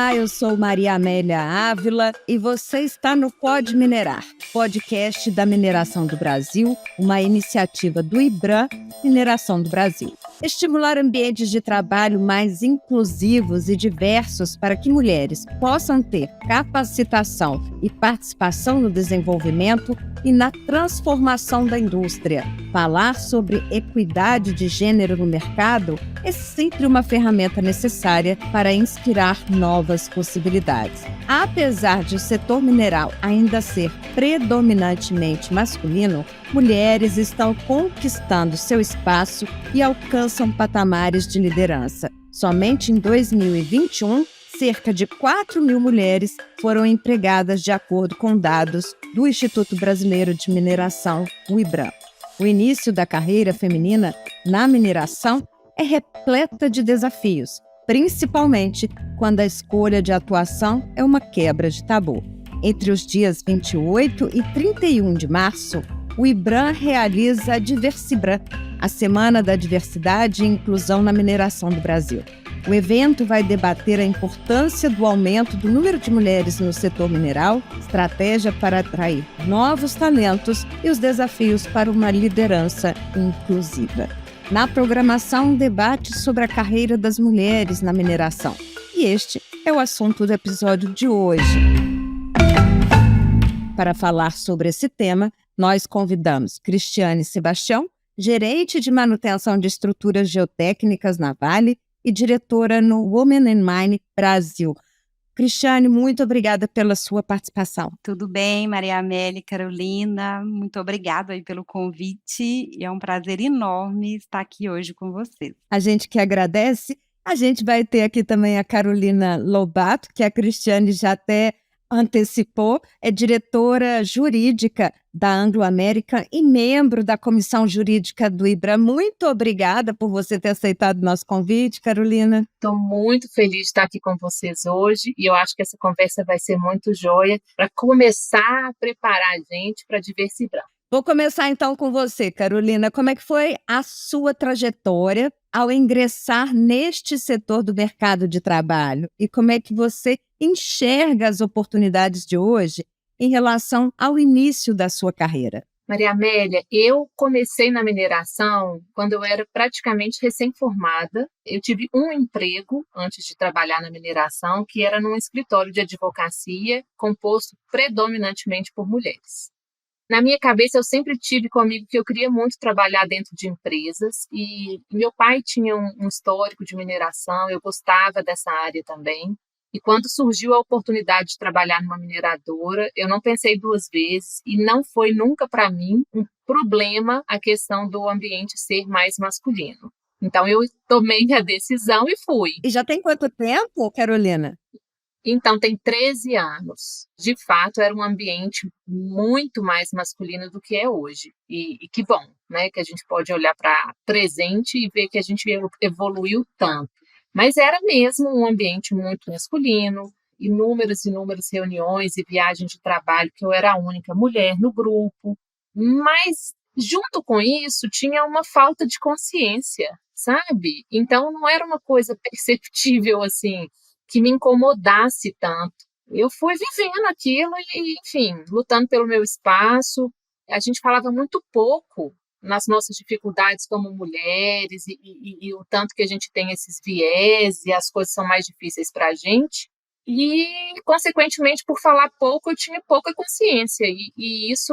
Olá, eu sou Maria Amélia Ávila e você está no Pode Minerar, podcast da Mineração do Brasil, uma iniciativa do IBRAM, Mineração do Brasil. Estimular ambientes de trabalho mais inclusivos e diversos para que mulheres possam ter capacitação e participação no desenvolvimento e na transformação da indústria. Falar sobre equidade de gênero no mercado é sempre uma ferramenta necessária para inspirar novas possibilidades. Apesar de o setor mineral ainda ser predominantemente masculino, mulheres estão conquistando seu espaço e alcançam patamares de liderança. Somente em 2021, cerca de 4.000 mulheres foram empregadas de acordo com dados do Instituto Brasileiro de Mineração, o IBRAM. O início da carreira feminina na mineração é repleta de desafios, principalmente quando a escolha de atuação é uma quebra de tabu. Entre os dias 28 e 31 de março, o IBRAM realiza a Diversibram, a Semana da Diversidade e Inclusão na Mineração do Brasil. O evento vai debater a importância do aumento do número de mulheres no setor mineral, estratégia para atrair novos talentos e os desafios para uma liderança inclusiva. Na programação, um debate sobre a carreira das mulheres na mineração. E este é o assunto do episódio de hoje. Para falar sobre esse tema, nós convidamos Cristiane Sebastião, gerente de manutenção de estruturas geotécnicas na Vale e diretora no Women in Mining Brasil. Cristiane, muito obrigada pela sua participação. Tudo bem, Maria Amélia e Carolina, muito obrigada aí pelo convite e é um prazer enorme estar aqui hoje com vocês. A gente que agradece. A gente vai ter aqui também a Carolina Lobato, que a Cristiane já até antecipou, é diretora jurídica da Anglo American e membro da comissão jurídica do IBRAM. Muito obrigada por você ter aceitado o nosso convite, Carolina. Estou muito feliz de estar aqui com vocês hoje e eu acho que essa conversa vai ser muito joia para começar a preparar a gente para a Diversibram. Vou começar então com você, Carolina. Como é que foi a sua trajetória ao ingressar neste setor do mercado de trabalho? E como é que você enxerga as oportunidades de hoje em relação ao início da sua carreira? Maria Amélia, eu comecei na mineração quando eu era praticamente recém-formada. Eu tive um emprego antes de trabalhar na mineração, que era num escritório de advocacia composto predominantemente por mulheres. Na minha cabeça, eu sempre tive comigo que eu queria muito trabalhar dentro de empresas e meu pai tinha um histórico de mineração, eu gostava dessa área também. E quando surgiu a oportunidade de trabalhar numa mineradora, eu não pensei duas vezes e não foi nunca para mim um problema a questão do ambiente ser mais masculino. Então, eu tomei a decisão e fui. E já tem quanto tempo, Carolina? Então, tem 13 anos. De fato, era um ambiente muito mais masculino do que é hoje. E que bom, né? Que a gente pode olhar para presente e ver que a gente evoluiu tanto. Mas era mesmo um ambiente muito masculino, inúmeras reuniões e viagens de trabalho, que eu era a única mulher no grupo. Mas, junto com isso, tinha uma falta de consciência, sabe? Então, não era uma coisa perceptível, assim, que me incomodasse tanto. Eu fui vivendo aquilo e, enfim, lutando pelo meu espaço. A gente falava muito pouco nas nossas dificuldades como mulheres e o tanto que a gente tem esses viés e as coisas são mais difíceis para a gente. E, consequentemente, por falar pouco, eu tinha pouca consciência. E isso,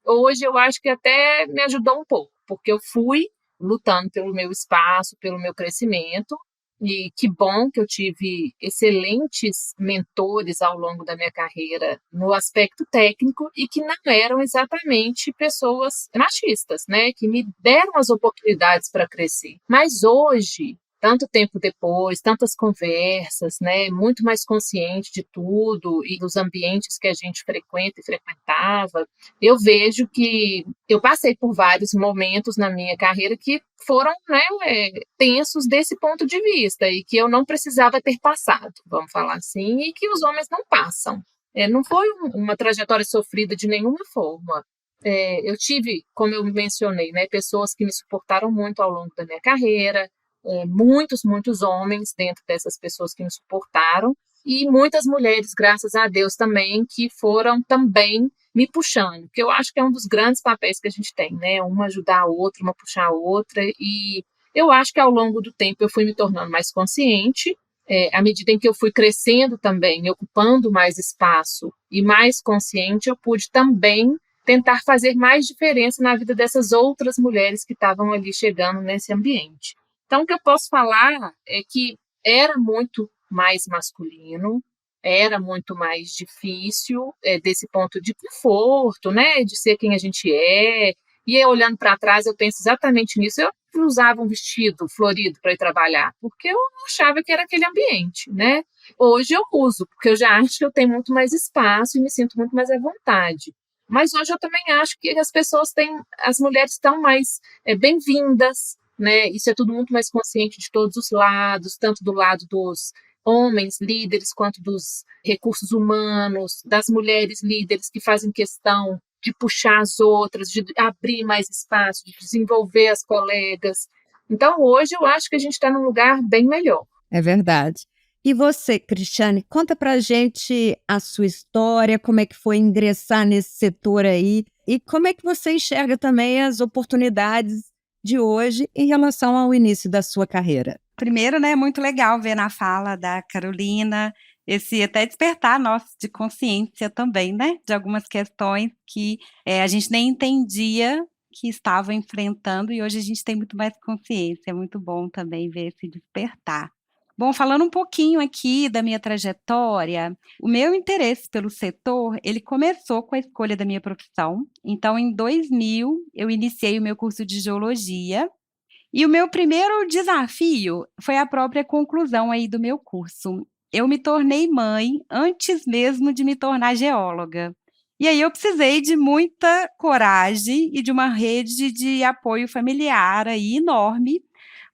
hoje, eu acho que até me ajudou um pouco, porque eu fui lutando pelo meu espaço, pelo meu crescimento. E que bom que eu tive excelentes mentores ao longo da minha carreira no aspecto técnico e que não eram exatamente pessoas machistas, né? Que me deram as oportunidades para crescer. Mas hoje, tanto tempo depois, tantas conversas, né? Muito mais consciente de tudo e dos ambientes que a gente frequenta e frequentava, eu vejo que eu passei por vários momentos na minha carreira que foram, né, tensos desse ponto de vista e que eu não precisava ter passado, vamos falar assim, e que os homens não passam. Não foi uma trajetória sofrida de nenhuma forma. Eu tive, como eu mencionei, né, pessoas que me suportaram muito ao longo da minha carreira, muitos homens dentro dessas pessoas que me suportaram, e muitas mulheres, graças a Deus também, que foram também me puxando, que eu acho que é um dos grandes papéis que a gente tem, né? Uma ajudar a outra, uma puxar a outra, e eu acho que ao longo do tempo eu fui me tornando mais consciente, à medida em que eu fui crescendo também, ocupando mais espaço e mais consciente, eu pude também tentar fazer mais diferença na vida dessas outras mulheres que estavam ali chegando nesse ambiente. Então, o que eu posso falar é que era muito mais masculino, era muito mais difícil desse ponto de conforto, né, de ser quem a gente é. E eu, olhando para trás, eu penso exatamente nisso. Eu não usava um vestido florido para ir trabalhar, porque eu não achava que era aquele ambiente, né? Hoje eu uso, porque eu já acho que eu tenho muito mais espaço e me sinto muito mais à vontade. Mas hoje eu também acho que as mulheres estão mais bem-vindas, né? Isso é tudo muito mais consciente de todos os lados, tanto do lado dos homens líderes quanto dos recursos humanos, das mulheres líderes que fazem questão de puxar as outras, de abrir mais espaço, de desenvolver as colegas. Então, hoje eu acho que a gente está num lugar bem melhor. É verdade. E você, Cristiane, conta pra gente a sua história, como é que foi ingressar nesse setor aí e como é que você enxerga também as oportunidades de hoje em relação ao início da sua carreira. Primeiro, né, é muito legal ver na fala da Carolina esse até despertar nosso de consciência também, né, de algumas questões que a gente nem entendia que estava enfrentando e hoje a gente tem muito mais consciência. É muito bom também ver esse despertar. Bom, falando um pouquinho aqui da minha trajetória, o meu interesse pelo setor, ele começou com a escolha da minha profissão. Então, em 2000, eu iniciei o meu curso de geologia e o meu primeiro desafio foi a própria conclusão aí do meu curso. Eu me tornei mãe antes mesmo de me tornar geóloga. E aí eu precisei de muita coragem e de uma rede de apoio familiar aí enorme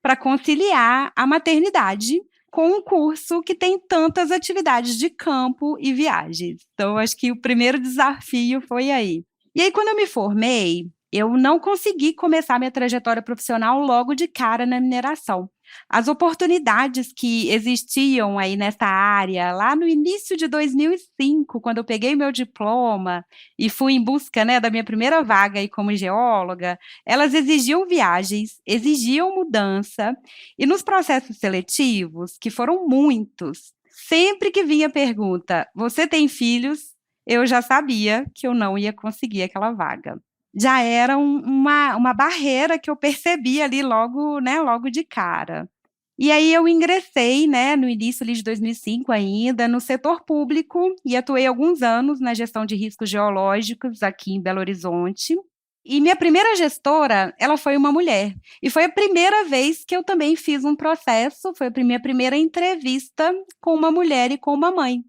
para conciliar a maternidade com um curso que tem tantas atividades de campo e viagens. Então, acho que o primeiro desafio foi aí. E aí, quando eu me formei, eu não consegui começar minha trajetória profissional logo de cara na mineração. As oportunidades que existiam aí nessa área, lá no início de 2005, quando eu peguei meu diploma e fui em busca, né, da minha primeira vaga aí como geóloga, elas exigiam viagens, exigiam mudança, e nos processos seletivos, que foram muitos, sempre que vinha a pergunta: "Você tem filhos?", eu já sabia que eu não ia conseguir aquela vaga. Já era uma barreira que eu percebi ali logo, né, logo de cara. E aí eu ingressei, né, no início ali de 2005 ainda, no setor público e atuei alguns anos na gestão de riscos geológicos aqui em Belo Horizonte. E minha primeira gestora, ela foi uma mulher. E foi a primeira vez que eu também fiz um processo, foi a minha primeira entrevista com uma mulher e com uma mãe.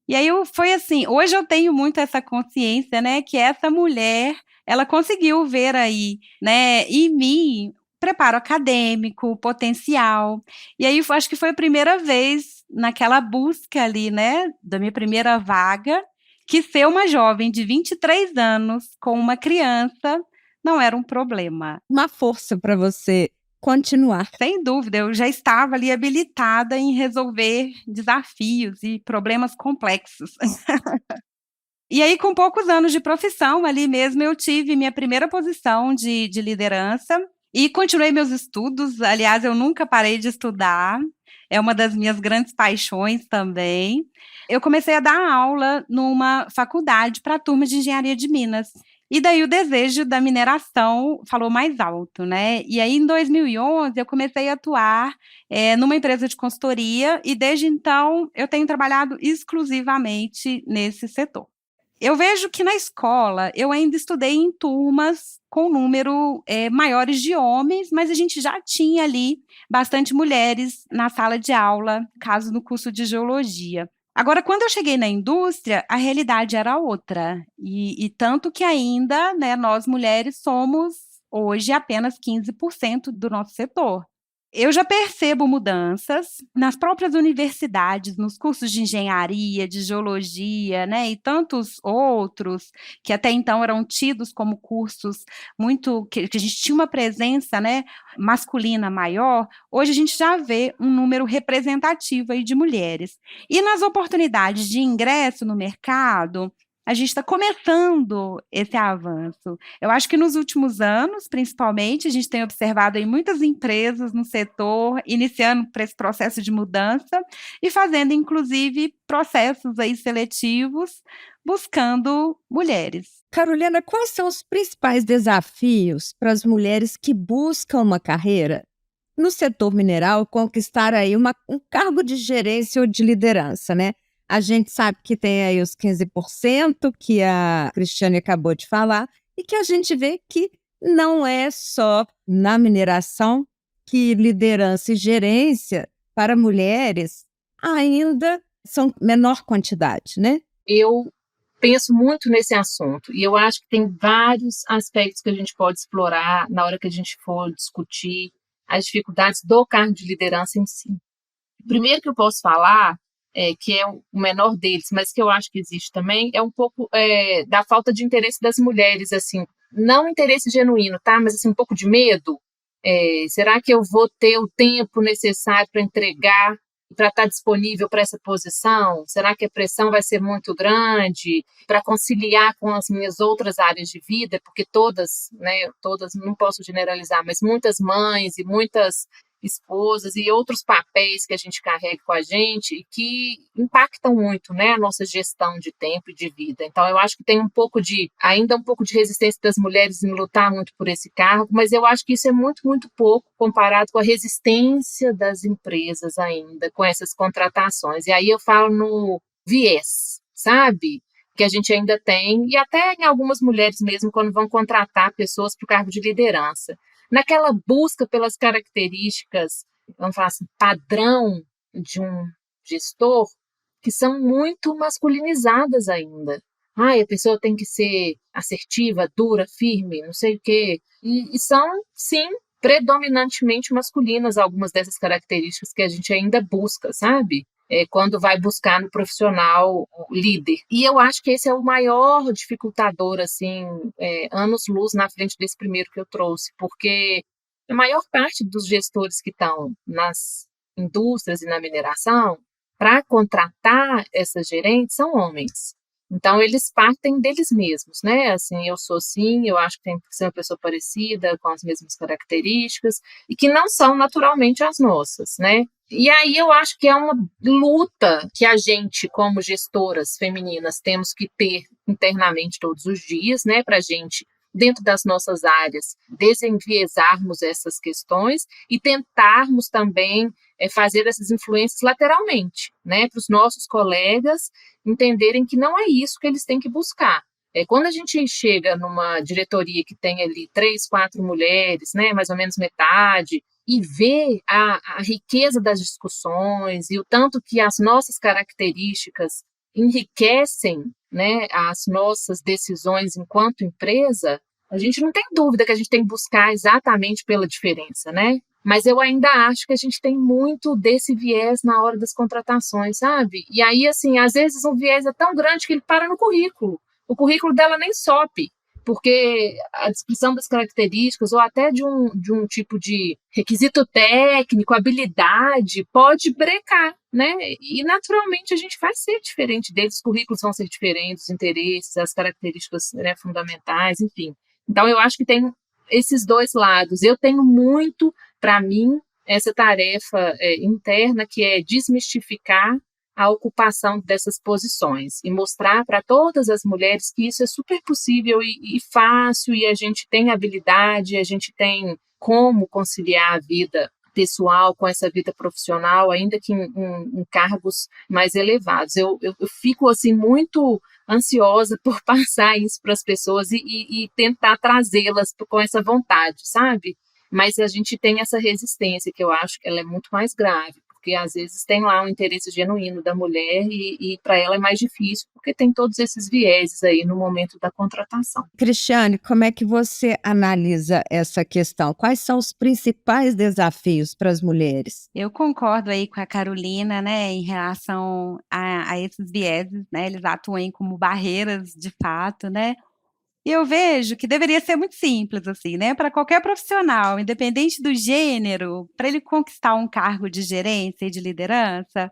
E aí foi assim, hoje eu tenho muito essa consciência, né, que essa mulher, ela conseguiu ver aí, né, em mim preparo acadêmico, potencial. E aí acho que foi a primeira vez naquela busca ali, né, da minha primeira vaga, que ser uma jovem de 23 anos com uma criança não era um problema. Uma força para você continuar. Sem dúvida, eu já estava ali habilitada em resolver desafios e problemas complexos. E aí, com poucos anos de profissão, ali mesmo eu tive minha primeira posição de liderança e continuei meus estudos. Aliás, eu nunca parei de estudar, é uma das minhas grandes paixões também. Eu comecei a dar aula numa faculdade para a turma de engenharia de Minas. E daí o desejo da mineração falou mais alto, né? E aí, em 2011, eu comecei a atuar numa empresa de consultoria e, desde então, eu tenho trabalhado exclusivamente nesse setor. Eu vejo que na escola eu ainda estudei em turmas com número maiores de homens, mas a gente já tinha ali bastante mulheres na sala de aula, caso no curso de geologia. Agora, quando eu cheguei na indústria, a realidade era outra, e tanto que ainda, né, nós mulheres somos hoje apenas 15% do nosso setor. Eu já percebo mudanças nas próprias universidades, nos cursos de engenharia, de geologia, né, e tantos outros, que até então eram tidos como cursos muito que a gente tinha uma presença, né, masculina maior, hoje a gente já vê um número representativo aí de mulheres. E nas oportunidades de ingresso no mercado, a gente está começando esse avanço. Eu acho que nos últimos anos, principalmente, a gente tem observado aí muitas empresas no setor iniciando para esse processo de mudança e fazendo, inclusive, processos aí seletivos buscando mulheres. Carolina, quais são os principais desafios para as mulheres que buscam uma carreira no setor mineral conquistar aí um cargo de gerência ou de liderança, né? A gente sabe que tem aí os 15% que a Cristiane acabou de falar e que a gente vê que não é só na mineração que liderança e gerência para mulheres ainda são menor quantidade, né? Eu penso muito nesse assunto e eu acho que tem vários aspectos que a gente pode explorar na hora que a gente for discutir as dificuldades do cargo de liderança em si. O primeiro que eu posso falar, que é o menor deles, mas que eu acho que existe também, é um pouco da falta de interesse das mulheres, assim, não interesse genuíno, tá? Mas assim, um pouco de medo. Será que eu vou ter o tempo necessário para entregar, para estar disponível para essa posição? Será que a pressão vai ser muito grande para conciliar com as minhas outras áreas de vida? Porque todas, né, todas, não posso generalizar, mas muitas mães e muitas esposas e outros papéis que a gente carrega com a gente e que impactam muito, né, a nossa gestão de tempo e de vida. Então, eu acho que tem ainda um pouco de resistência das mulheres em lutar muito por esse cargo, mas eu acho que isso é muito, muito pouco comparado com a resistência das empresas ainda com essas contratações. E aí eu falo no viés, sabe? Que a gente ainda tem, e até em algumas mulheres mesmo, quando vão contratar pessoas para o cargo de liderança. Naquela busca pelas características, vamos falar assim, padrão de um gestor, que são muito masculinizadas ainda. A pessoa tem que ser assertiva, dura, firme, não sei o quê. E são, sim, predominantemente masculinas algumas dessas características que a gente ainda busca, sabe? Quando vai buscar no profissional líder. E eu acho que esse é o maior dificultador, assim, anos-luz na frente desse primeiro que eu trouxe, porque a maior parte dos gestores que estão nas indústrias e na mineração, para contratar essas gerentes, são homens. Então, eles partem deles mesmos, né? Assim, eu sou assim, eu acho que tem que ser uma pessoa parecida, com as mesmas características, e que não são naturalmente as nossas, né? E aí eu acho que é uma luta que a gente, como gestoras femininas, temos que ter internamente todos os dias, né? Para a gente, dentro das nossas áreas, desenviesarmos essas questões e tentarmos também fazer essas influências lateralmente, né? Para os nossos colegas entenderem que não é isso que eles têm que buscar. Quando a gente chega numa diretoria que tem ali 3, 4 mulheres, né, mais ou menos metade, e vê a riqueza das discussões e o tanto que as nossas características enriquecem, né, as nossas decisões enquanto empresa, a gente não tem dúvida que a gente tem que buscar exatamente pela diferença, né? Mas eu ainda acho que a gente tem muito desse viés na hora das contratações, sabe? E aí, assim, às vezes o viés é tão grande que ele para no currículo. O currículo dela nem sobe, porque a descrição das características ou até de um tipo de requisito técnico, habilidade, pode brecar, né? E naturalmente a gente vai ser diferente deles, os currículos vão ser diferentes, os interesses, as características, né, fundamentais, enfim. Então eu acho que tem esses dois lados. Eu tenho muito, para mim, essa tarefa interna que é desmistificar a ocupação dessas posições e mostrar para todas as mulheres que isso é super possível e fácil, e a gente tem habilidade, a gente tem como conciliar a vida pessoal com essa vida profissional, ainda que em cargos mais elevados. Eu fico assim muito ansiosa por passar isso para as pessoas e tentar trazê-las com essa vontade, sabe? Mas a gente tem essa resistência que eu acho que ela é muito mais grave, porque às vezes tem lá um interesse genuíno da mulher e para ela é mais difícil, porque tem todos esses vieses aí no momento da contratação. Cristiane, como é que você analisa essa questão? Quais são os principais desafios para as mulheres? Eu concordo aí com a Carolina, né, em relação a esses vieses, né, eles atuam como barreiras de fato, né, e eu vejo que deveria ser muito simples, assim, né, para qualquer profissional, independente do gênero, para ele conquistar um cargo de gerência e de liderança,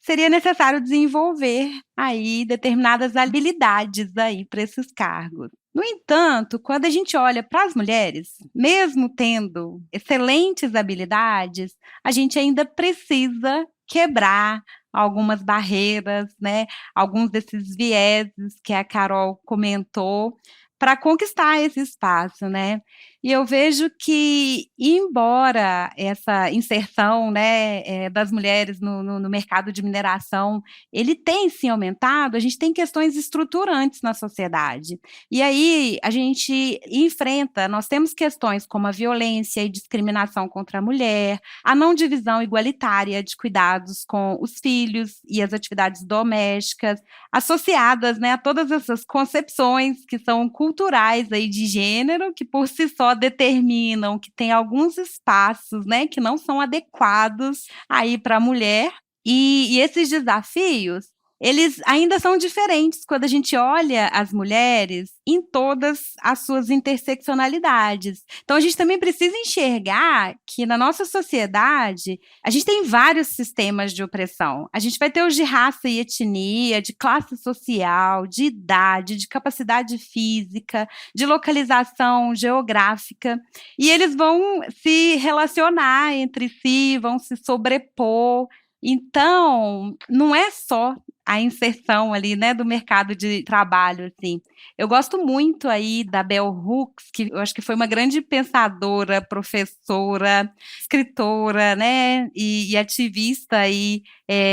seria necessário desenvolver aí determinadas habilidades aí para esses cargos. No entanto, quando a gente olha para as mulheres, mesmo tendo excelentes habilidades, a gente ainda precisa quebrar algumas barreiras, né, alguns desses vieses que a Carol comentou, para conquistar esse espaço, né. E eu vejo que, embora essa inserção, né, das mulheres no mercado de mineração, ele tem sim aumentado, a gente tem questões estruturantes na sociedade. E aí a gente enfrenta, nós temos questões como a violência e discriminação contra a mulher, a não divisão igualitária de cuidados com os filhos e as atividades domésticas, associadas, né, a todas essas concepções que são culturais aí de gênero, que por si só determinam que tem alguns espaços, né, que não são adequados aí para a mulher, e esses desafios, eles ainda são diferentes quando a gente olha as mulheres em todas as suas interseccionalidades. Então a gente também precisa enxergar que na nossa sociedade, a gente tem vários sistemas de opressão. A gente vai ter os de raça e etnia, de classe social, de idade, de capacidade física, de localização geográfica, e eles vão se relacionar entre si, vão se sobrepor. Então, não é só a inserção ali, né, do mercado de trabalho, assim. Eu gosto muito aí da Bell Hooks, que eu acho que foi uma grande pensadora, professora, escritora, né, e ativista aí,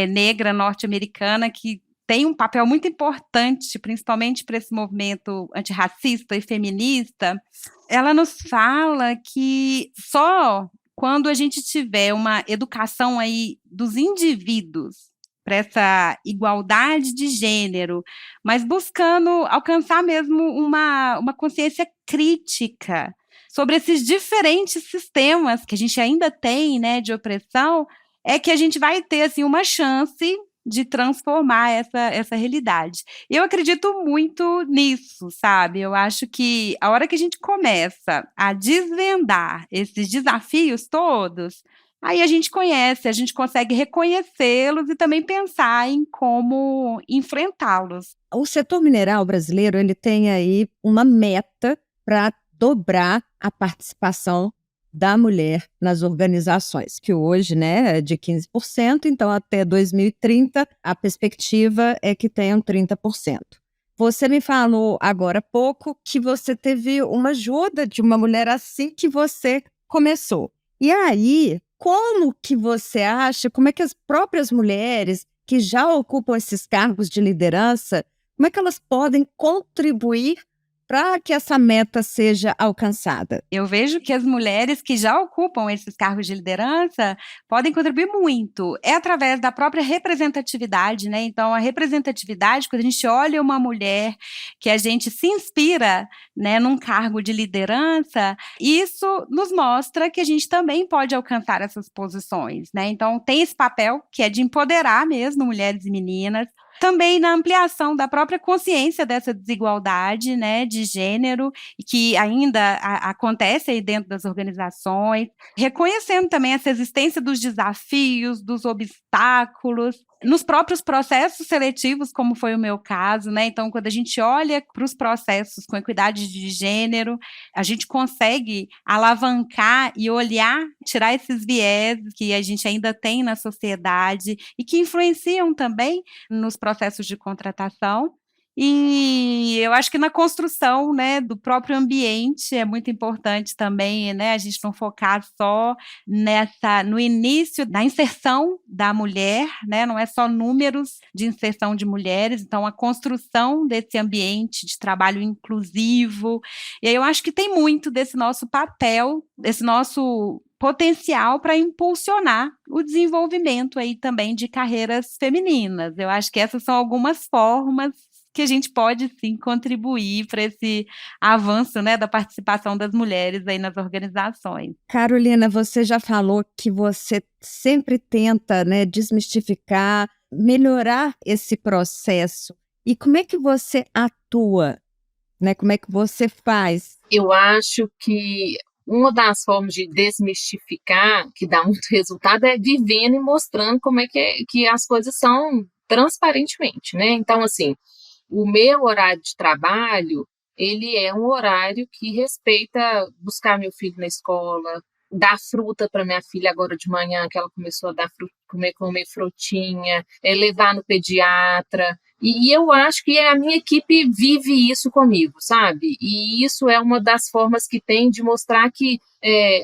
negra norte-americana, que tem um papel muito importante, principalmente para esse movimento antirracista e feminista. Ela nos fala que só quando a gente tiver uma educação aí dos indivíduos para essa igualdade de gênero, mas buscando alcançar mesmo uma consciência crítica sobre esses diferentes sistemas que a gente ainda tem, né, de opressão, é que a gente vai ter assim uma chance de transformar essa realidade. Eu acredito muito nisso, sabe? Eu acho que a hora que a gente começa a desvendar esses desafios todos, aí a gente consegue reconhecê-los e também pensar em como enfrentá-los. O setor mineral brasileiro, ele tem aí uma meta para dobrar a participação da mulher nas organizações, que hoje, né, é de 15%, então até 2030 a perspectiva é que tenham 30%. Você me falou agora há pouco que você teve uma ajuda de uma mulher assim que você começou. E aí, como que você acha, como é que as próprias mulheres que já ocupam esses cargos de liderança, como é que elas podem contribuir para que essa meta seja alcançada? Eu vejo que as mulheres que já ocupam esses cargos de liderança podem contribuir muito. É através da própria representatividade, né? Então, a representatividade, quando a gente olha uma mulher que a gente se inspira, né, num cargo de liderança, isso nos mostra que a gente também pode alcançar essas posições, né? Então, tem esse papel que é de empoderar mesmo mulheres e meninas, também na ampliação da própria consciência dessa desigualdade, né, de gênero, que ainda acontece aí dentro das organizações, reconhecendo também essa existência dos desafios, dos obstáculos, nos próprios processos seletivos, como foi o meu caso, né? Então, quando a gente olha para os processos com equidade de gênero, a gente consegue alavancar e olhar, tirar esses viés que a gente ainda tem na sociedade e que influenciam também nos processos de contratação. E eu acho que na construção, né, do próprio ambiente é muito importante também, né, a gente não focar só no início da inserção da mulher, né, não é só números de inserção de mulheres, então a construção desse ambiente de trabalho inclusivo, e aí eu acho que tem muito desse nosso papel, desse nosso potencial para impulsionar o desenvolvimento aí também de carreiras femininas. Eu acho que essas são algumas formas que a gente pode sim contribuir para esse avanço, né, da participação das mulheres aí nas organizações. Carolina, você já falou que você sempre tenta, né, desmistificar, melhorar esse processo. E como é que você atua, né? Como é que você faz? Eu acho que uma das formas de desmistificar, que dá muito resultado, é vivendo e mostrando como é que as coisas são transparentemente, né? Então, assim, o meu horário de trabalho, ele é um horário que respeita buscar meu filho na escola, dar fruta para minha filha agora de manhã, que ela começou a dar comer frutinha, levar no pediatra. E eu acho que a minha equipe vive isso comigo, sabe? E isso é uma das formas que tem de mostrar que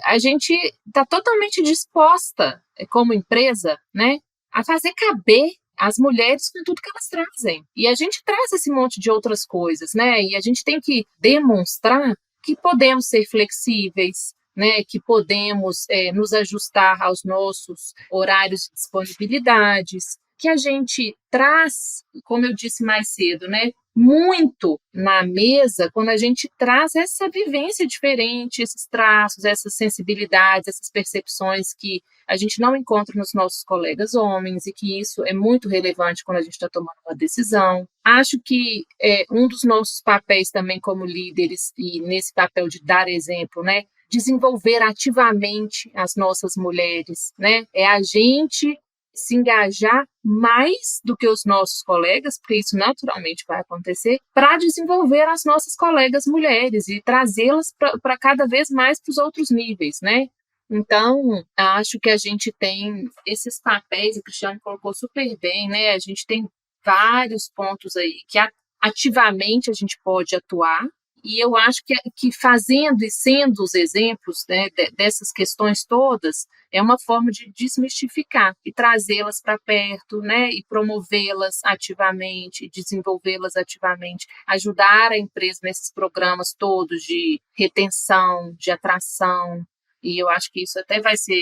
a gente está totalmente disposta, como empresa, né, a fazer caber as mulheres com tudo que elas trazem. E a gente traz esse monte de outras coisas, né? E a gente tem que demonstrar que podemos ser flexíveis, né? Que podemos nos ajustar aos nossos horários de disponibilidades, que a gente traz, como eu disse mais cedo, né, muito na mesa quando a gente traz essa vivência diferente, esses traços, essas sensibilidades, essas percepções que a gente não encontra nos nossos colegas homens e que isso é muito relevante quando a gente está tomando uma decisão. Acho que um dos nossos papéis também como líderes e nesse papel de dar exemplo, né, desenvolver ativamente as nossas mulheres, né, é a gente se engajar mais do que os nossos colegas, porque isso naturalmente vai acontecer, para desenvolver as nossas colegas mulheres e trazê-las para cada vez mais para os outros níveis, né? Então, acho que a gente tem esses papéis, o Cristiano colocou super bem, né? A gente tem vários pontos aí que ativamente a gente pode atuar, e eu acho que fazendo e sendo os exemplos, né, dessas questões todas, é uma forma de desmistificar e trazê-las para perto, né, e promovê-las ativamente, desenvolvê-las ativamente, ajudar a empresa nesses programas todos de retenção, de atração. E eu acho que isso até vai ser,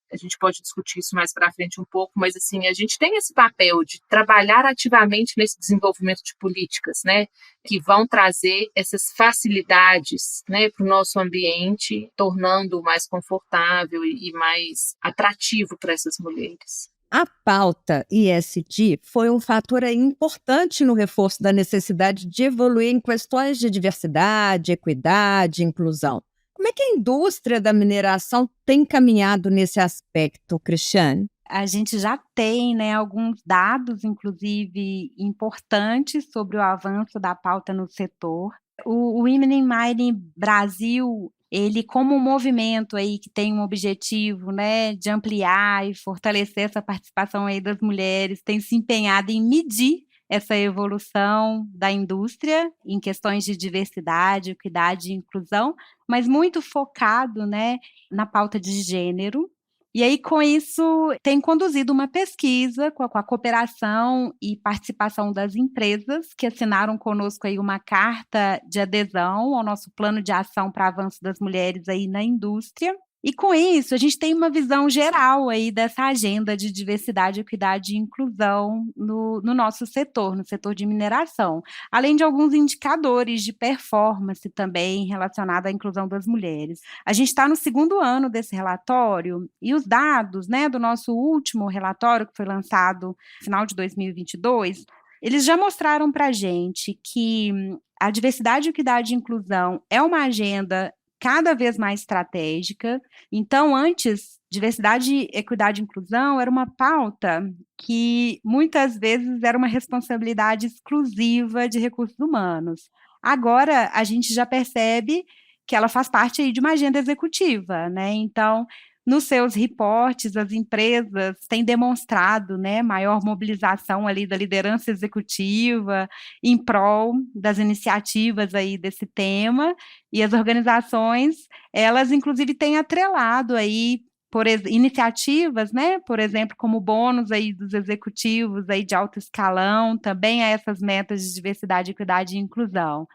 a gente pode discutir isso mais para frente um pouco, mas assim, a gente tem esse papel de trabalhar ativamente nesse desenvolvimento de políticas, né, que vão trazer essas facilidades, né, para o nosso ambiente, tornando-o mais confortável e mais atrativo para essas mulheres. A pauta ESG foi um fator importante no reforço da necessidade de evoluir em questões de diversidade, equidade, inclusão. Como é que a indústria da mineração tem caminhado nesse aspecto, Cristiane? A gente já tem, né, alguns dados, inclusive, importantes sobre o avanço da pauta no setor. O Women in Mining Brasil, ele como um movimento aí que tem um objetivo, né, de ampliar e fortalecer essa participação aí das mulheres, tem se empenhado em medir essa evolução da indústria em questões de diversidade, equidade e inclusão, mas muito focado, né, na pauta de gênero. E aí, com isso, tem conduzido uma pesquisa com a cooperação e participação das empresas que assinaram conosco aí uma carta de adesão ao nosso plano de ação para avanço das mulheres aí na indústria. E com isso, a gente tem uma visão geral aí dessa agenda de diversidade, equidade e inclusão no nosso setor, no setor de mineração, além de alguns indicadores de performance também relacionados à inclusão das mulheres. A gente está no segundo ano desse relatório e os dados, né, do nosso último relatório, que foi lançado no final de 2022, eles já mostraram para a gente que a diversidade, equidade e inclusão é uma agenda cada vez mais estratégica. Então, antes, diversidade, equidade e inclusão era uma pauta que muitas vezes era uma responsabilidade exclusiva de recursos humanos. Agora, a gente já percebe que ela faz parte aí de uma agenda executiva, né? Então, nos seus reportes, as empresas têm demonstrado, né, maior mobilização ali da liderança executiva em prol das iniciativas aí desse tema, e as organizações, elas inclusive têm atrelado aí por iniciativas, né, por exemplo, como bônus aí dos executivos aí de alto escalão, também a essas metas de diversidade, equidade e inclusão.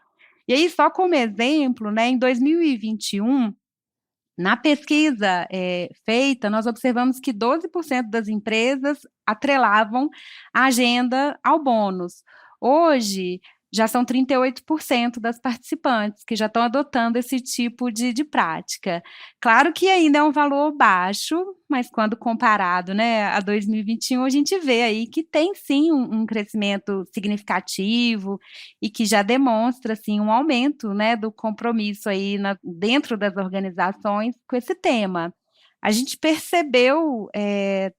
E aí, só como exemplo, né, em 2021, Na pesquisa feita, nós observamos que 12% das empresas atrelavam a agenda ao bônus. Hoje, já são 38% das participantes que já estão adotando esse tipo de prática. Claro que ainda é um valor baixo, mas quando comparado, né, a 2021, a gente vê aí que tem sim um crescimento significativo e que já demonstra assim, um aumento, né, do compromisso aí dentro das organizações com esse tema. A gente percebeu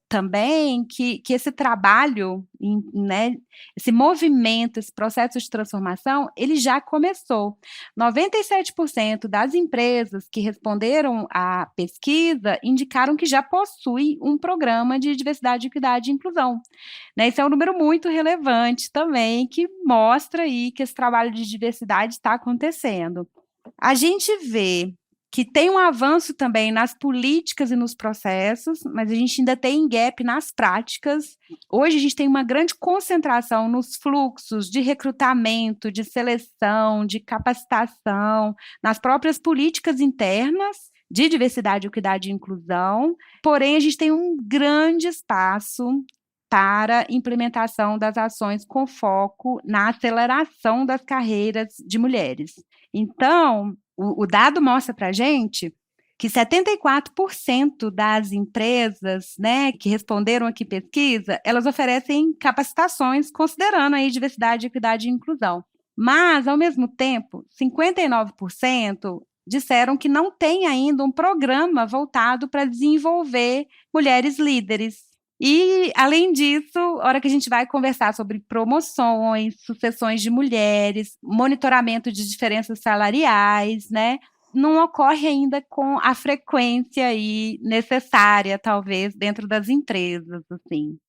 também que esse trabalho, né, esse movimento, esse processo de transformação, ele já começou. 97% das empresas que responderam à pesquisa indicaram que já possuem um programa de diversidade, equidade e inclusão. Né, esse é um número muito relevante também, que mostra aí que esse trabalho de diversidade está acontecendo. A gente vê que tem um avanço também nas políticas e nos processos, mas a gente ainda tem gap nas práticas. Hoje a gente tem uma grande concentração nos fluxos de recrutamento, de seleção, de capacitação, nas próprias políticas internas de diversidade, equidade e inclusão, porém a gente tem um grande espaço para implementação das ações com foco na aceleração das carreiras de mulheres. Então, o dado mostra para a gente que 74% das empresas, né, que responderam aqui pesquisa, elas oferecem capacitações considerando aí diversidade, equidade e inclusão. Mas, ao mesmo tempo, 59% disseram que não tem ainda um programa voltado para desenvolver mulheres líderes. E, além disso, a hora que a gente vai conversar sobre promoções, sucessões de mulheres, monitoramento de diferenças salariais, né, não ocorre ainda com a frequência aí necessária, talvez, dentro das empresas, assim.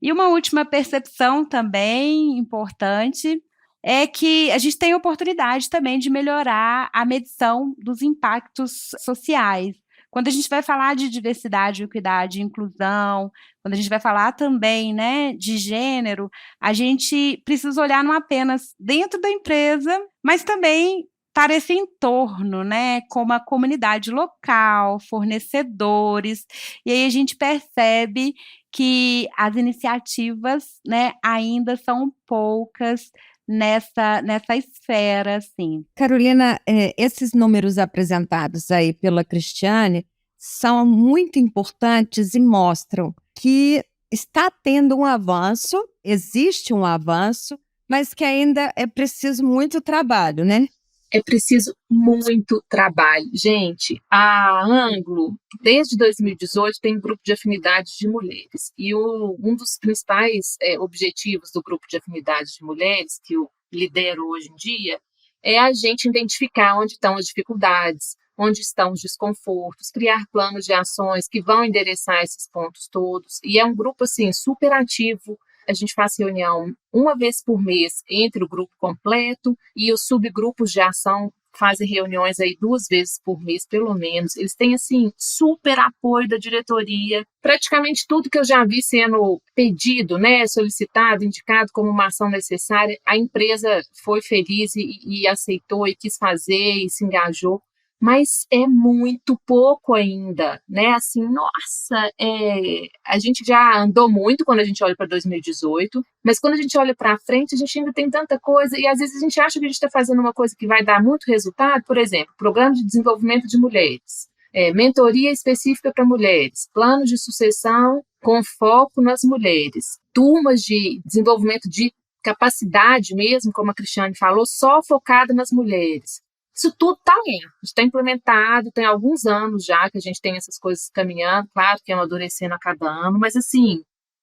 E uma última percepção também importante é que a gente tem oportunidade também de melhorar a medição dos impactos sociais. Quando a gente vai falar de diversidade, equidade e inclusão, quando a gente vai falar também, né, de gênero, a gente precisa olhar não apenas dentro da empresa, mas também para esse entorno, né, como a comunidade local, fornecedores, e aí a gente percebe que as iniciativas, né, ainda são poucas nessa esfera, assim. Carolina, esses números apresentados aí pela Cristiane são muito importantes e mostram que está tendo um avanço, existe um avanço, mas que ainda é preciso muito trabalho, né? É preciso muito trabalho. Gente, a Anglo, desde 2018, tem um grupo de afinidade de mulheres. E um dos principais objetivos do grupo de afinidade de mulheres, que eu lidero hoje em dia, é a gente identificar onde estão as dificuldades, onde estão os desconfortos, criar planos de ações que vão endereçar esses pontos todos. E é um grupo, assim, super ativo. A gente faz reunião uma vez por mês entre o grupo completo e os subgrupos de ação fazem reuniões aí 2 vezes por mês, pelo menos. Eles têm, assim, super apoio da diretoria. Praticamente tudo que eu já vi sendo pedido, né, solicitado, indicado como uma ação necessária, a empresa foi feliz e aceitou e quis fazer e se engajou. Mas é muito pouco ainda, né? Assim, nossa, a gente já andou muito quando a gente olha para 2018, mas quando a gente olha para frente, a gente ainda tem tanta coisa, e às vezes a gente acha que a gente está fazendo uma coisa que vai dar muito resultado, por exemplo, programa de desenvolvimento de mulheres, mentoria específica para mulheres, plano de sucessão com foco nas mulheres, turmas de desenvolvimento de capacidade mesmo, como a Cristiane falou, só focada nas mulheres. Isso tudo está lento, está implementado, tem alguns anos já que a gente tem essas coisas caminhando, claro que é amadurecendo a cada ano, mas assim,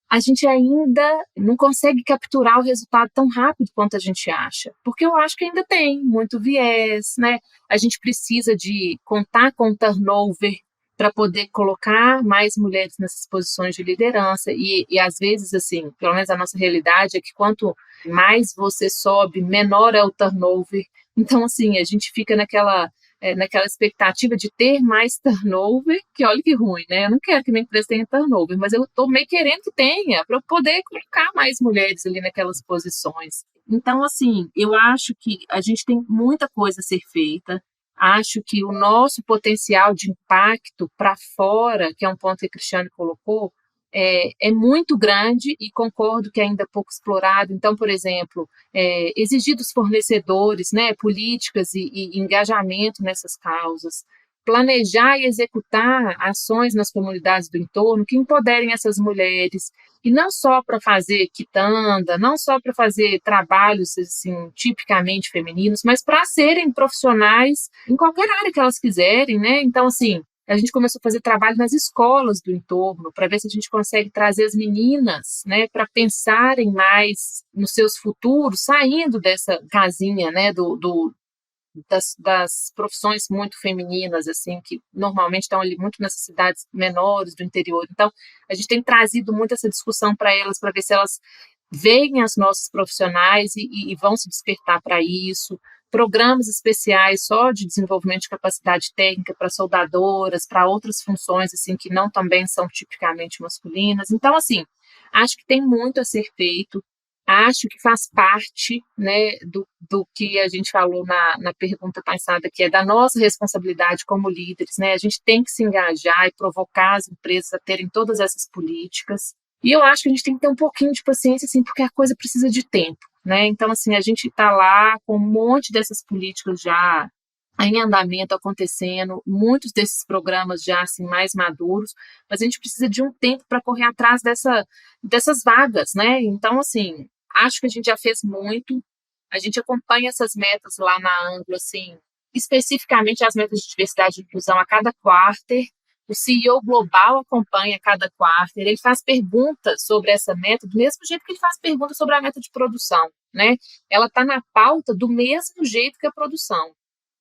a gente ainda não consegue capturar o resultado tão rápido quanto a gente acha, porque eu acho que ainda tem muito viés, né? A gente precisa de contar com o turnover para poder colocar mais mulheres nessas posições de liderança e às vezes, assim, pelo menos a nossa realidade é que quanto mais você sobe, menor é o turnover. Então, assim, a gente fica naquela expectativa de ter mais turnover, que olha que ruim, né? Eu não quero que minha empresa tenha turnover, mas eu estou meio querendo que tenha, para eu poder colocar mais mulheres ali naquelas posições. Então, assim, eu acho que a gente tem muita coisa a ser feita. Acho que o nosso potencial de impacto para fora, que é um ponto que a Cristiane colocou, é muito grande e concordo que ainda é pouco explorado. Então, por exemplo, exigir dos fornecedores, né, políticas e engajamento nessas causas, planejar e executar ações nas comunidades do entorno que empoderem essas mulheres, e não só para fazer quitanda, não só para fazer trabalhos assim, tipicamente femininos, mas para serem profissionais em qualquer área que elas quiserem, né? Então, assim, a gente começou a fazer trabalho nas escolas do entorno, para ver se a gente consegue trazer as meninas, né, para pensarem mais nos seus futuros, saindo dessa casinha, né, das profissões muito femininas, assim, que normalmente estão ali muito nas cidades menores do interior. Então, a gente tem trazido muito essa discussão para elas, para ver se elas veem as nossas profissionais e vão se despertar para isso. Programas especiais só de desenvolvimento de capacidade técnica para soldadoras, para outras funções, assim, que não também são tipicamente masculinas. Então, assim, acho que tem muito a ser feito. Acho que faz parte, né, do que a gente falou na pergunta passada, que é da nossa responsabilidade como líderes, né? A gente tem que se engajar e provocar as empresas a terem todas essas políticas. E eu acho que a gente tem que ter um pouquinho de paciência, assim, porque a coisa precisa de tempo, né? Então, assim, a gente está lá com um monte dessas políticas já em andamento, acontecendo, muitos desses programas já assim, mais maduros, mas a gente precisa de um tempo para correr atrás dessas vagas, né? Então, assim, acho que a gente já fez muito, a gente acompanha essas metas lá na Anglo, assim, especificamente as metas de diversidade e inclusão a cada quarter, o CEO global acompanha cada quarter, ele faz perguntas sobre essa meta, do mesmo jeito que ele faz perguntas sobre a meta de produção, né? Ela está na pauta do mesmo jeito que a produção.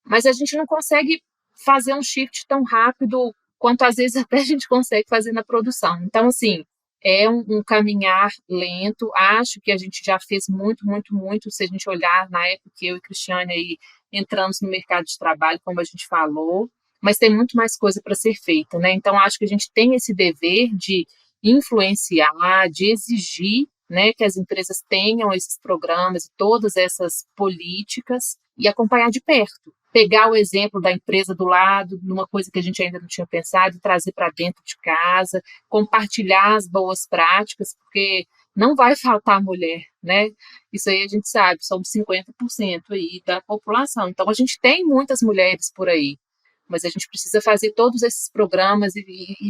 Mas a gente não consegue fazer um shift tão rápido quanto às vezes até a gente consegue fazer na produção. Então, assim, é um caminhar lento. Acho que a gente já fez muito, muito, muito. Se a gente olhar na época que eu e Cristiane aí entramos no mercado de trabalho, como a gente falou, mas tem muito mais coisa para ser feita, né? Então, acho que a gente tem esse dever de influenciar, de exigir, né, que as empresas tenham esses programas e todas essas políticas e acompanhar de perto. Pegar o exemplo da empresa do lado, numa coisa que a gente ainda não tinha pensado, e trazer para dentro de casa, compartilhar as boas práticas, porque não vai faltar mulher, né? Isso aí a gente sabe, somos 50% aí da população. Então, a gente tem muitas mulheres por aí, mas a gente precisa fazer todos esses programas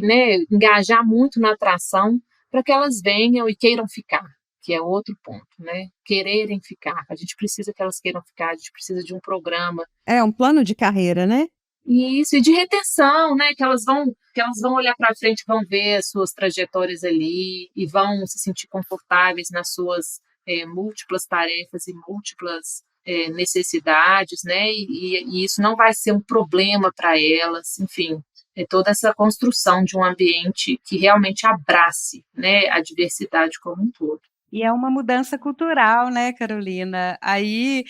né, engajar muito na atração para que elas venham e queiram ficar, que é outro ponto, né? Quererem ficar. A gente precisa que elas queiram ficar, a gente precisa de um programa. É um plano de carreira, né? Isso, e de retenção, né? Que elas vão olhar para frente, vão ver as suas trajetórias ali e vão se sentir confortáveis nas suas múltiplas tarefas e múltiplas necessidades, né? E isso não vai ser um problema para elas, enfim. É toda essa construção de um ambiente que realmente abrace, né, a diversidade como um todo. E é uma mudança cultural, né, Carolina? Aí,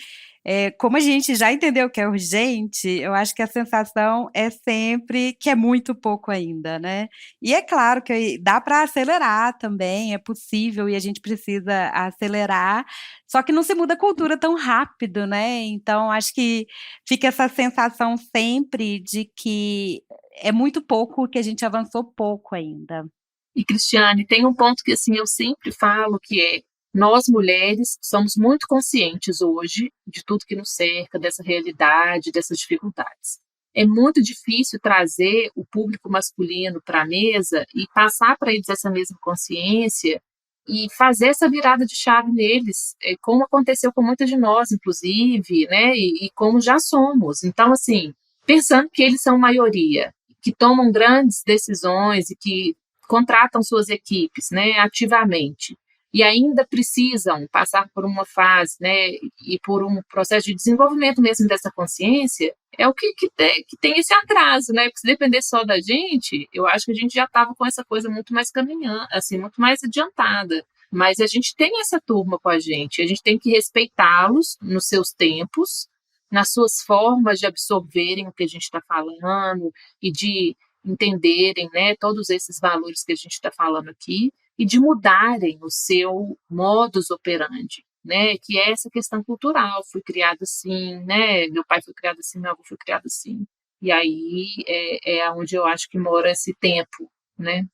como a gente já entendeu que é urgente, eu acho que a sensação é sempre que é muito pouco ainda, né? E é claro que dá para acelerar também, é possível e a gente precisa acelerar, só que não se muda a cultura tão rápido, né? Então, acho que fica essa sensação sempre de que é muito pouco, que a gente avançou pouco ainda. E, Cristiane, tem um ponto que assim eu sempre falo, que é nós mulheres somos muito conscientes hoje de tudo que nos cerca, dessa realidade, dessas dificuldades. É muito difícil trazer o público masculino para a mesa e passar para eles essa mesma consciência e fazer essa virada de chave neles, como aconteceu com muitas de nós, inclusive, né, e como já somos. Então, assim, pensando que eles são maioria, que tomam grandes decisões e que contratam suas equipes, né, ativamente, e ainda precisam passar por uma fase, né, e por um processo de desenvolvimento mesmo dessa consciência, é o que tem esse atraso, né, porque se depender só da gente, eu acho que a gente já estava com essa coisa muito mais caminhando, assim, muito mais adiantada, mas a gente tem essa turma com a gente tem que respeitá-los nos seus tempos, nas suas formas de absorverem o que a gente está falando e de entenderem, né, todos esses valores que a gente está falando aqui e de mudarem o seu modus operandi. né, que é essa questão cultural. Fui criada assim, né, meu pai foi criado assim, meu avô foi criado assim. E aí é onde eu acho que mora esse tempo, né?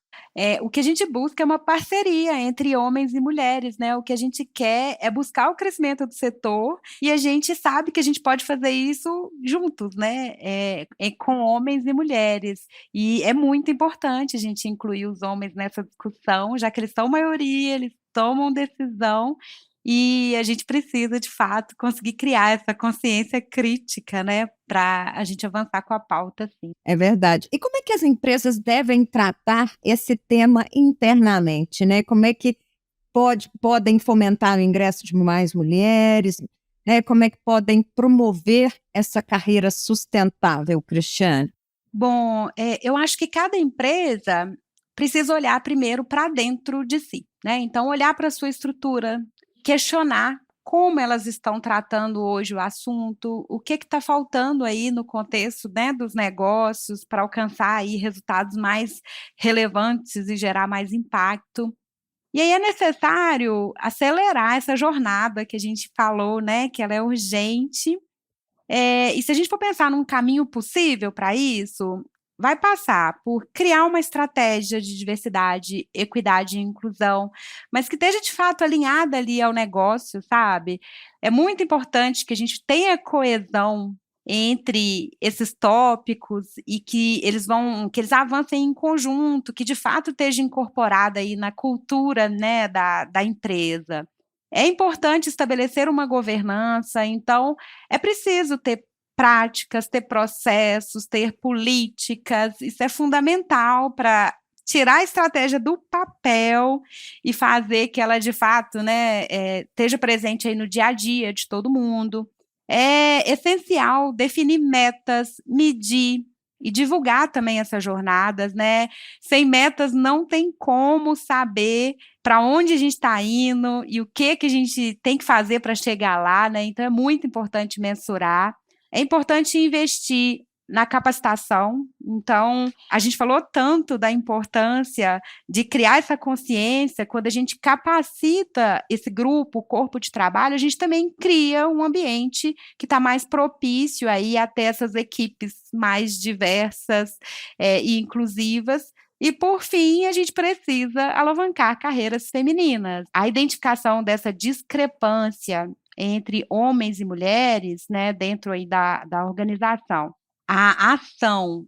O que a gente busca é uma parceria entre homens e mulheres, né? O que a gente quer é buscar o crescimento do setor e a gente sabe que a gente pode fazer isso juntos, né? Com homens e mulheres. E é muito importante a gente incluir os homens nessa discussão, já que eles são maioria, eles tomam decisão e a gente precisa, de fato, conseguir criar essa consciência crítica, né? Para a gente avançar com a pauta, sim. É verdade. E como é que as empresas devem tratar esse tema internamente, né? Como é que podem fomentar o ingresso de mais mulheres, né? Como é que podem promover essa carreira sustentável, Cristiane? Bom, eu acho que cada empresa precisa olhar primeiro para dentro de si, né? Então, olhar para a sua estrutura, questionar como elas estão tratando hoje o assunto, o que está faltando aí no contexto, né, dos negócios para alcançar aí resultados mais relevantes e gerar mais impacto. E aí é necessário acelerar essa jornada que a gente falou, né, que ela é urgente e se a gente for pensar num caminho possível para isso, vai passar por criar uma estratégia de diversidade, equidade e inclusão, mas que esteja de fato alinhada ali ao negócio, sabe? É muito importante que a gente tenha coesão entre esses tópicos e que eles avancem em conjunto, que de fato esteja incorporada aí na cultura, né, da empresa. É importante estabelecer uma governança, então é preciso ter práticas, ter processos, ter políticas, isso é fundamental para tirar a estratégia do papel e fazer que ela de fato, né, esteja presente aí no dia a dia de todo mundo. É essencial definir metas, medir e divulgar também essas jornadas, né? Sem metas não tem como saber para onde a gente está indo e o que a gente tem que fazer para chegar lá, né? Então é muito importante mensurar. É importante investir na capacitação. Então, a gente falou tanto da importância de criar essa consciência, quando a gente capacita esse grupo, o corpo de trabalho, a gente também cria um ambiente que está mais propício aí a ter essas equipes mais diversas e inclusivas. E, por fim, a gente precisa alavancar carreiras femininas. A identificação dessa discrepância entre homens e mulheres, né, dentro aí da organização. A ação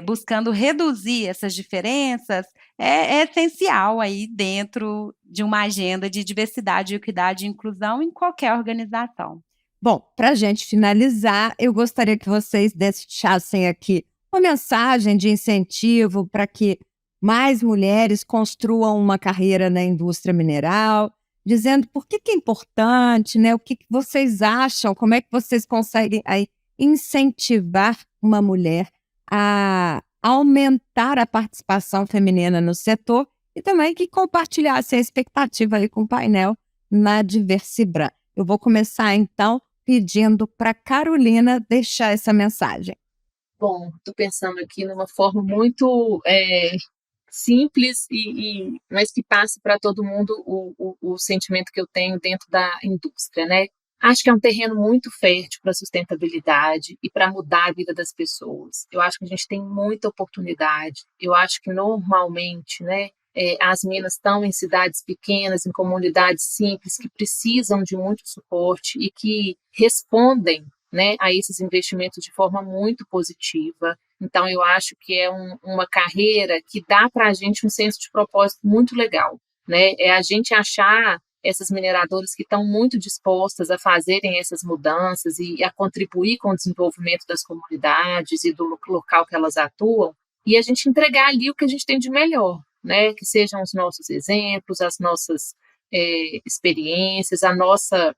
buscando reduzir essas diferenças é essencial aí dentro de uma agenda de diversidade, equidade e inclusão em qualquer organização. Bom, para a gente finalizar, eu gostaria que vocês deixassem aqui uma mensagem de incentivo para que mais mulheres construam uma carreira na indústria mineral, dizendo por que é importante, né? O que vocês acham, como é que vocês conseguem aí incentivar uma mulher a aumentar a participação feminina no setor e também que compartilhasse a expectativa aí com o painel na Diversibran. Eu vou começar então pedindo para Carolina deixar essa mensagem. Bom, estou pensando aqui numa forma muito simples, mas que passe para todo mundo o sentimento que eu tenho dentro da indústria, né? Acho que é um terreno muito fértil para a sustentabilidade e para mudar a vida das pessoas. Eu acho que a gente tem muita oportunidade. Eu acho que normalmente, né, as minas estão em cidades pequenas, em comunidades simples, que precisam de muito suporte e que respondem, né, a esses investimentos de forma muito positiva. Então, eu acho que é uma carreira que dá para a gente um senso de propósito muito legal, né? É a gente achar essas mineradoras que estão muito dispostas a fazerem essas mudanças e a contribuir com o desenvolvimento das comunidades e do local que elas atuam, e a gente entregar ali o que a gente tem de melhor, né? Que sejam os nossos exemplos, as nossas experiências, a nossa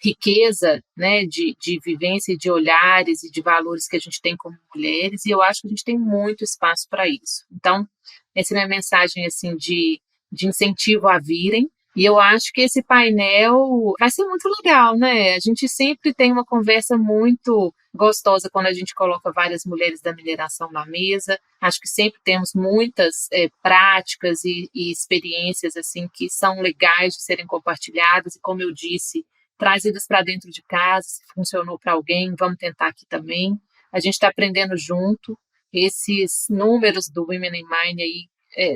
riqueza, né, de vivência e de olhares e de valores que a gente tem como mulheres, e eu acho que a gente tem muito espaço para isso. Então, essa é a minha mensagem assim, de incentivo a virem, E eu acho que esse painel vai ser muito legal, né? A gente sempre tem uma conversa muito gostosa quando a gente coloca várias mulheres da mineração na mesa. Acho que sempre temos muitas práticas e experiências assim que são legais de serem compartilhadas e, como eu disse, trazidas para dentro de casa. Se funcionou para alguém, vamos tentar aqui também. A gente está aprendendo junto. Esses números do Women in Mining aí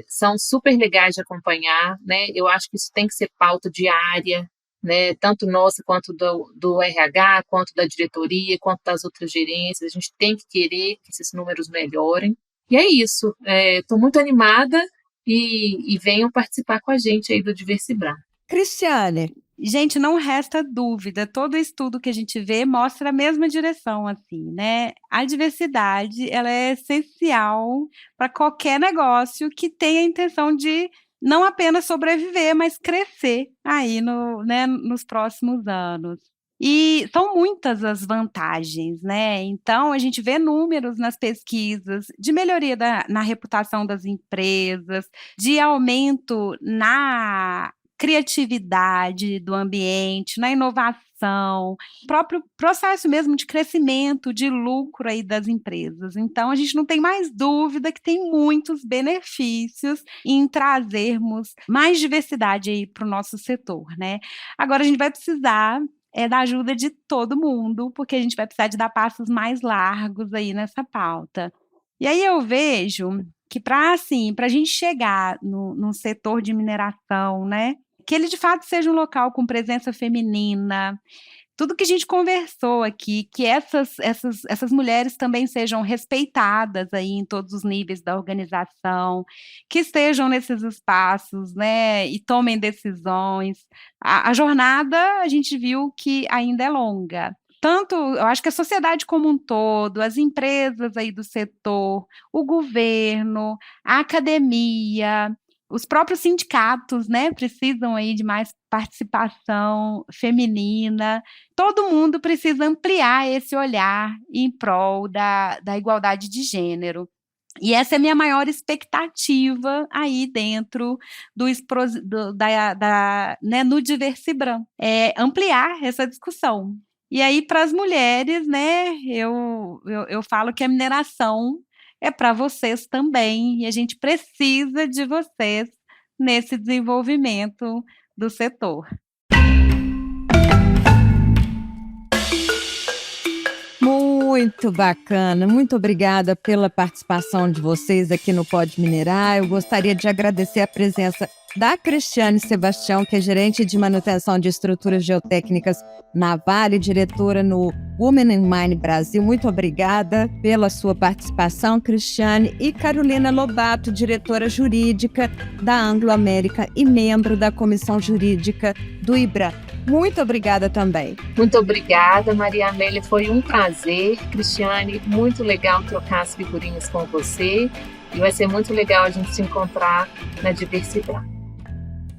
são super legais de acompanhar, né? Eu acho que isso tem que ser pauta diária, né? Tanto nossa quanto do RH, quanto da diretoria, quanto das outras gerências. A gente tem que querer que esses números melhorem. E é isso. Estou muito animada e venham participar com a gente aí do Diversibram. Cristiane. Gente, não resta dúvida, todo estudo que a gente vê mostra a mesma direção, assim, né? A diversidade, ela é essencial para qualquer negócio que tenha a intenção de não apenas sobreviver, mas crescer aí nos próximos anos. E são muitas as vantagens, né? Então, a gente vê números nas pesquisas de melhoria na reputação das empresas, de aumento na criatividade do ambiente, na inovação, próprio processo mesmo de crescimento, de lucro aí das empresas. Então, a gente não tem mais dúvida que tem muitos benefícios em trazermos mais diversidade aí para o nosso setor, né? Agora, a gente vai precisar da ajuda de todo mundo, porque a gente vai precisar de dar passos mais largos aí nessa pauta. E aí eu vejo que para a gente chegar no setor de mineração, né, que ele de fato seja um local com presença feminina, tudo que a gente conversou aqui, que essas mulheres também sejam respeitadas aí em todos os níveis da organização, que estejam nesses espaços, né, e tomem decisões. A jornada, a gente viu que ainda é longa. Tanto, eu acho que a sociedade como um todo, as empresas aí do setor, o governo, a academia, os próprios sindicatos, né, precisam aí de mais participação feminina. Todo mundo precisa ampliar esse olhar em prol da igualdade de gênero. E essa é a minha maior expectativa aí dentro no Diversibram, ampliar essa discussão. E aí, para as mulheres, né, eu falo que a mineração é para vocês também, e a gente precisa de vocês nesse desenvolvimento do setor. Muito bacana, muito obrigada pela participação de vocês aqui no Pode Minerar. Eu gostaria de agradecer a presença da Cristiane Sebastião, que é gerente de manutenção de estruturas geotécnicas na Vale, diretora no Women in Mining Brasil. Muito obrigada pela sua participação, Cristiane. E Carolina Lobato, diretora jurídica da Anglo América e membro da comissão jurídica do IBRA. Muito obrigada também. Muito obrigada, Maria Amélia. Foi um prazer. Cristiane, muito legal trocar as figurinhas com você. E vai ser muito legal a gente se encontrar na Diversibram.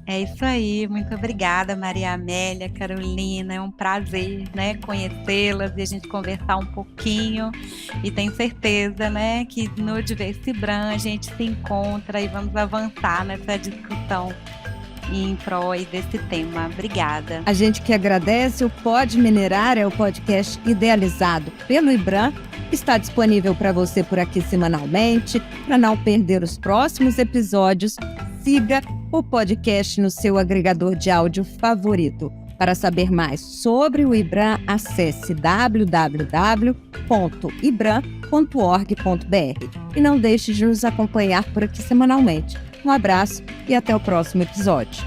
É isso aí, muito obrigada, Maria Amélia, Carolina, é um prazer, né, conhecê-las e a gente conversar um pouquinho, e tenho certeza, né, que no Diversibram a gente se encontra e vamos avançar nessa discussão em prol desse tema. Obrigada. A gente que agradece. O Pode Minerar é o podcast idealizado pelo IBRAM. Está disponível para você por aqui semanalmente. Para não perder os próximos episódios, siga o podcast no seu agregador de áudio favorito. Para saber mais sobre o IBRAM, acesse www.ibram.org.br e não deixe de nos acompanhar por aqui semanalmente. Um abraço e até o próximo episódio.